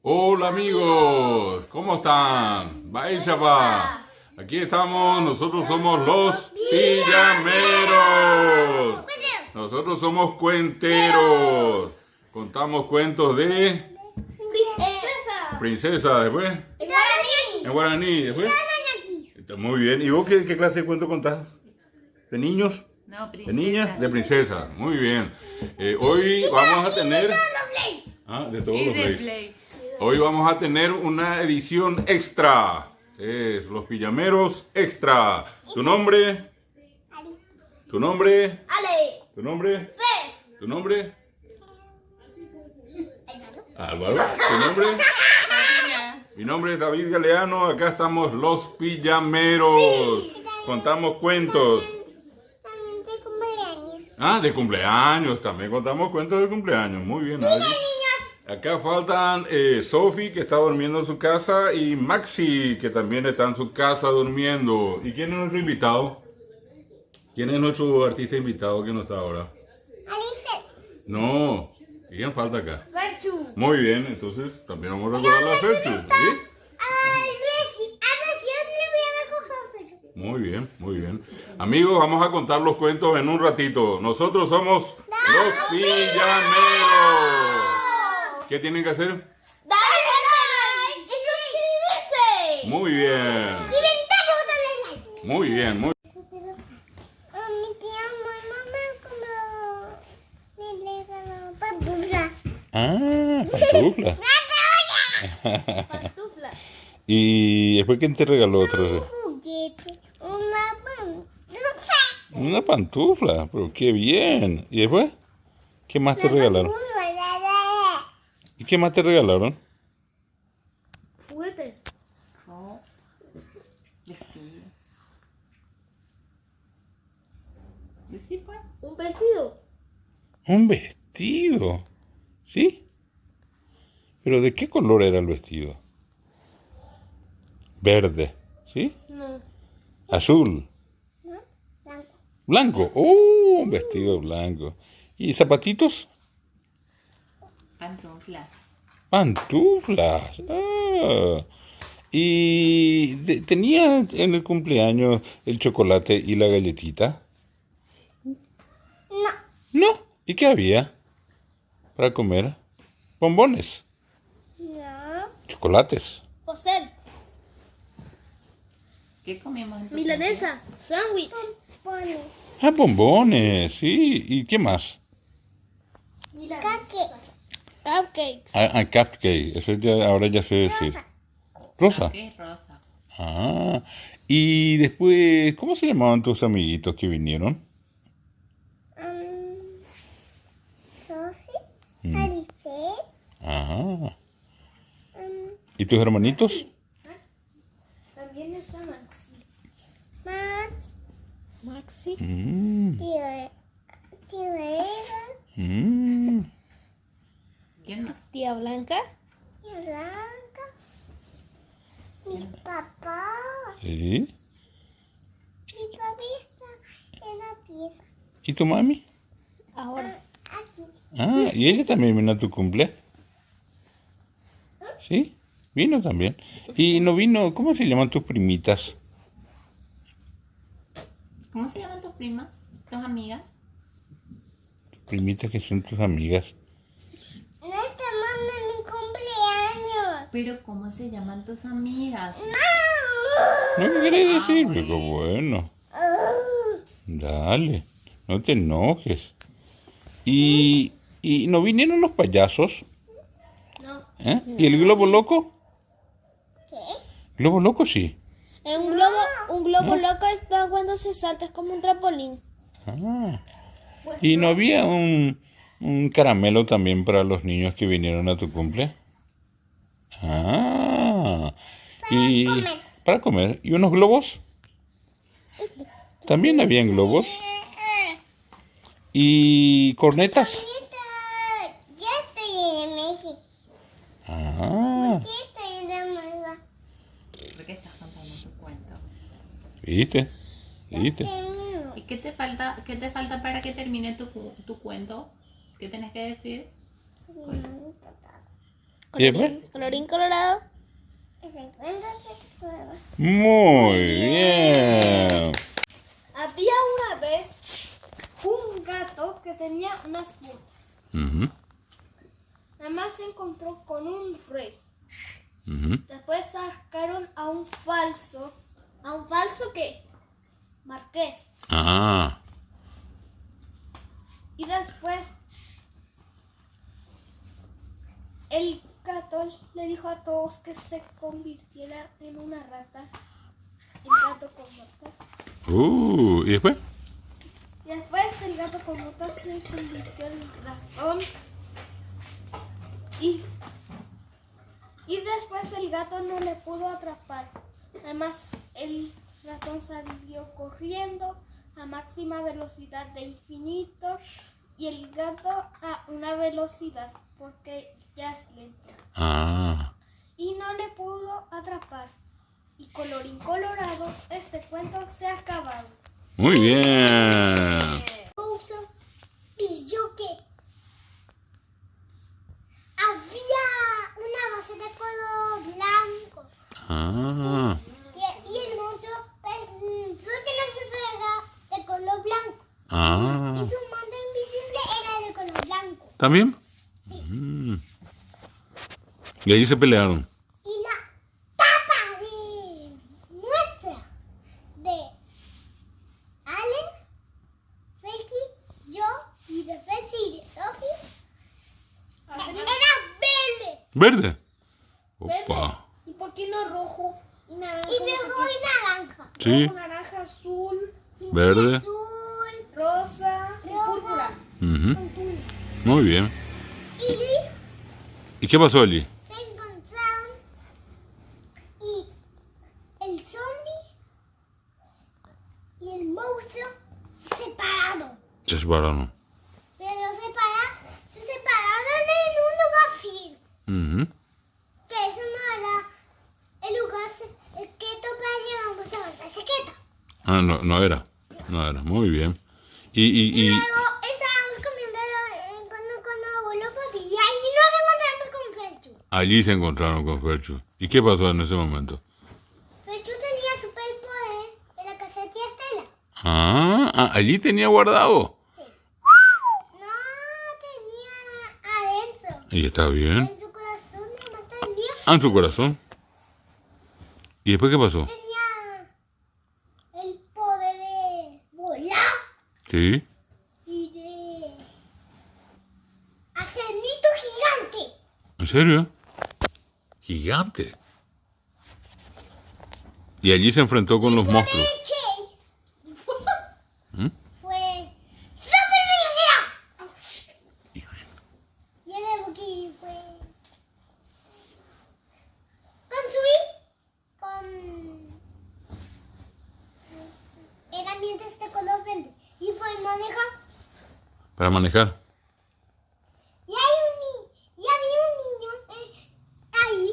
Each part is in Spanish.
Hola amigos, ¿cómo están? Baishaba. Aquí estamos, nosotros somos los pijameros. Nosotros somos cuenteros. Contamos cuentos de princesa, después en guaraní, después. Está muy bien. ¿Y vos qué clase de cuento contás? ¿De niños? No, ¿De princesa. niñas? De princesa. Muy bien. Hoy vamos a tener... de todos Y los de Blaze. Play. Hoy vamos a tener una edición extra. Es Los Pijameros Extra. ¿Tu nombre? ¿Tu nombre? Ale, ¿Tu nombre? Fe, ¿Tu nombre? Álvaro. ¿Tu nombre? Mi nombre es David Galeano. Acá estamos Los Pijameros. Contamos cuentos. también de cumpleaños. De cumpleaños. También contamos cuentos de cumpleaños. Muy bien, Adi. Acá faltan Sophie, que está durmiendo en su casa, y Maxi, que también está en su casa durmiendo. ¿Y quién es nuestro invitado? ¿Quién es nuestro artista invitado que no está ahora? Alice, No, ¿quién falta acá? Ferchu. Muy bien, entonces también vamos a recordar la Ferchu, ¿sí? A Recién le voy a recoger a Ferchu. Muy bien, muy bien. Amigos, vamos a contar los cuentos en un ratito. Nosotros somos los Pijameros. ¿Qué tienen que hacer? Dale like y suscribirse. Muy bien, Y ventaja botarle like. muy bien, muy Mi tía mamá me regaló pantuflas. pantuflas. Pantuflas. ¿Y después quién te regaló otra vez? Juguete. Una pantufla. Una pantufla, pero qué bien. ¿Y después? ¿Qué más te regalaron? ¿Y qué más te regalaron? Juguetes. Oh, vestido. ¿Y sí, pues? Un vestido. Un vestido. ¿Sí? ¿Pero de qué color era el vestido? Verde. ¿Sí? No. Azul. Blanco. Blanco. ¡Oh! Un vestido blanco. ¿Y zapatitos? Pantuflas. Pantuflas. ¿Y tenía en el cumpleaños el chocolate y la galletita? No. No. ¿Y qué había para comer? Bombones, No. chocolates. Posel. ¿Qué comimos en tu Milanesa. Sándwich. Pone. Bombones, sí. ¿Y qué más? Cupcakes. Cupcakes. Cupcake. Eso ya, ahora ya sé decir. Rosa. cumpleaños? Ok, rosa. Y después, ¿cómo se llamaban tus amiguitos que vinieron? Sophie. Mm. Alice. Ajá. ¿Y tus hermanitos? También está Maxi. Max. Maxi. Mm, Tío Eva. mm. ¿Quién más? Tía Blanca. Tía Blanca. Mi papá. ¿Sí? Mi papi está en la pieza. ¿Y tu mami? Ahora. Aquí. ¿Y ella también vino a tu cumple? ¿Sí? Vino también. ¿Y no vino? ¿Cómo se llaman tus primitas? ¿Cómo se llaman tus primas? ¿Tus amigas? Primitas que son tus amigas. No estamos en mi cumpleaños. Pero ¿cómo se llaman tus amigas? ¿No me querés decir? bueno. Pero bueno. Dale, no te enojes. ¿Y no vinieron los payasos? No. ¿Y el globo loco? ¿Qué? ¿Globo loco sí? Un globo loco está cuando se salta, es como un trampolín. Ah. ¿Y no había un caramelo también para los niños que vinieron a tu cumple? Y para comer. ¿Y unos globos? También habían globos. ¿Y cornetas? Ya estoy en Messi. Ah, Ya estoy en la malva. ¿Por qué estás contando tu cuento? ¿viste? ¿Viste? ¿Y qué te falta para que termine tu cuento? ¿Qué tenés que decir? ¿Y después? Colorín colorado. Muy bien. Había una vez un gato que tenía unas botas. Ujú, Además se encontró con un rey. ujú. Después sacaron a un falso. ¿A un falso qué? Marqués. Ah, Y después el gato le dijo a todos que se convirtiera en una rata. El gato con botas. ¿y después? Y después el gato con botas se convirtió en ratón. Y después el gato no le pudo atrapar. Además el ratón salió corriendo a máxima velocidad de infinito y el gato a una velocidad porque ya es lento. Ah, Y no le pudo atrapar. Y colorín colorado, este cuento se ha acabado. muy bien. Pilló que había una base de color blanco Ah, y el monstruo pensó que la fruta era de color blanco ah. y su mando invisible era de color blanco ¿También? Mm. Y ahí se pelearon. y la tapa de nuestra de Allen, Felky, yo y de Felky y de Sophie era verde. ¿Verde? Opa. ¿Y por qué no rojo y naranja? Y rojo y naranja. Sí, Rojo, naranja, azul, verde. Azul, rosa y púrpura. Ujú. con túnel. Muy bien. Y ¿Y qué pasó allí? se encontraron y el zombie y el monstruo se separaron. Se separaron. Pero se separaron en un lugar firme. Ujú. Que eso no era el lugar que todos llevamos a esa secreta. Ah, no, no era. No era. Muy bien. Y Luego estábamos comiendo con abuelo papi y ahí nos encontramos con Felchu. allí se encontraron con Ferchu. ¿Y qué pasó en ese momento? Felchu tenía superpoder en la casa de tía Estela. Allí tenía guardado. Sí. No, tenía adentro. Y está bien. En su corazón nomás tenía, En su corazón. ¿Y después qué pasó? tenía el poder de volar Sí. y de hacer nito gigante. ¿En serio? Gigante. Y allí se enfrentó con los monstruos. De Chase ¿Mm? fue super velocidad. Y el de Buki fue con herramientas de color verde y fue manejar. Para manejar. Y había un niño ahí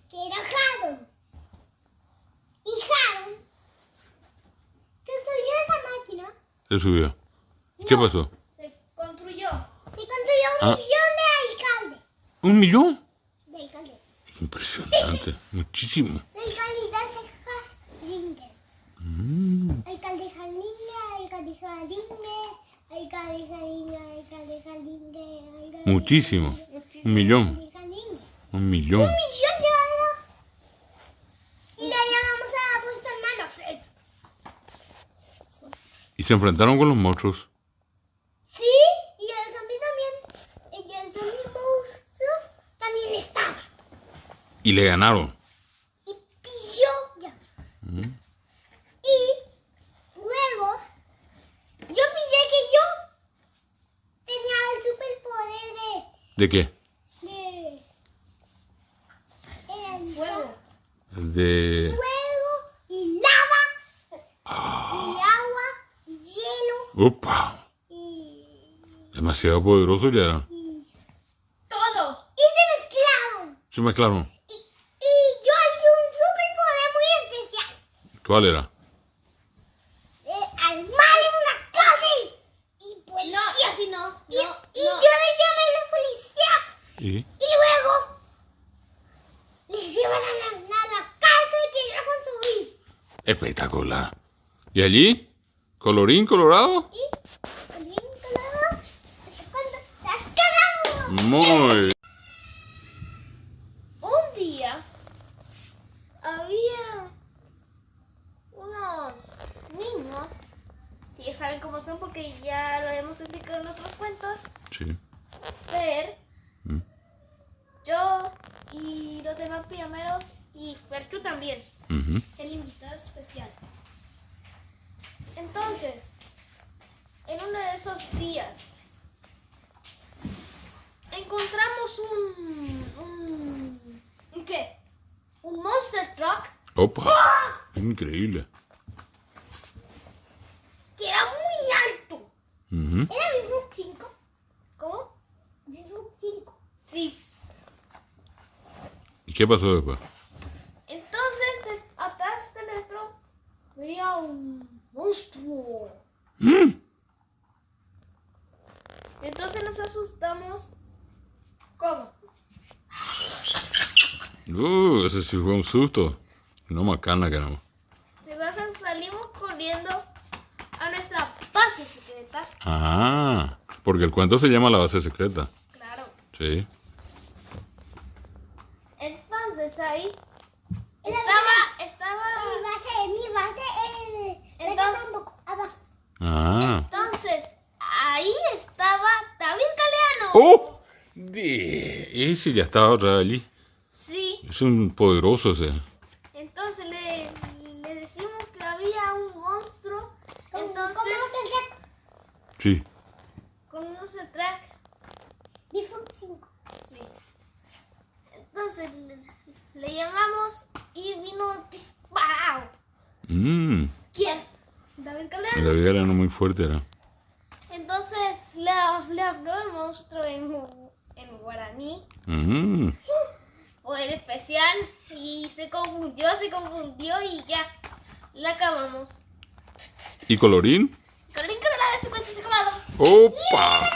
que era Harold. Y Harold, que estudió esa máquina, Se subió. ¿Qué pasó? Se construyó. se construyó un millón de alcaldes. ¿1 millón? De alcaldes. Impresionante. Muchísimo. De alcaldes Haslinger. Alcalde Haslinger, alcalde Haslinger, alcalde Haslinger, alcalde Haslinger. Muchísimo. 1 millón. 1 millón. Un millón de algo. Y le llamamos a vuestro hermano Fred. Y se enfrentaron con los monstruos. Sí, y el zombie también. Y el zombie monstruo también estaba. Y le ganaron. Y pilló ya. Y luego yo pillé que yo tenía el superpoder ¿De qué? de el Fuego. De... fuego y lava y agua y hielo ¡Opa! y Demasiado poderoso ya era. Todo. y se mezclaron. Se mezclaron. Y yo hice un superpoder muy especial. ¿Cuál era? Armarles una cárcel y policía. No, así no. Y yo le llamé a la policía. ¿Y? Y luego Espectacular. ¿Y allí? ¿Colorín colorado? Colorín colorado. ¿Cuándo se ha acabado? Muy. Un día había unos niños, que ya saben cómo son porque ya lo hemos explicado en otros cuentos. Sí. Fer, Mm. yo y los demás pioneros y Ferchu también, Ujú. el invitado especial. Entonces, en uno de esos días, encontramos ¿un qué? Un monster truck Opa. Increíble. que era muy alto. Ujú. ¿Era mi Book 5? ¿Cómo? Mi Book 5. Sí. ¿Y qué pasó después? Entonces, atrás de nuestro venía un monstruo. Mm. Entonces nos asustamos. ¿Cómo? Ese sí fue un susto. No macana, caramba. Entonces salimos corriendo a nuestra base secreta. Ah, porque el cuento se llama La Base Secreta. Claro. Sí. Entonces ahí Mi estaba. base es la que Entonces- tampoco abajo. Ah. Entonces ahí estaba David Galeano. ¡Oh! Ese ya estaba otra vez allí. Sí. Es un poderoso ese. Entonces le decimos que había un monstruo. Entonces Sí. con unos track. Mi Book 5. Sí. Entonces le llamamos y vino disparado. Mmm. ¿Quién? David Galeano. La vida era no muy fuerte, era. Entonces le habló el monstruo en guaraní, Mmm. poder especial, y se confundió y ya, la acabamos. ¿Y colorín? Colorín colorado, este cuento se ha acabado. ¡Opa!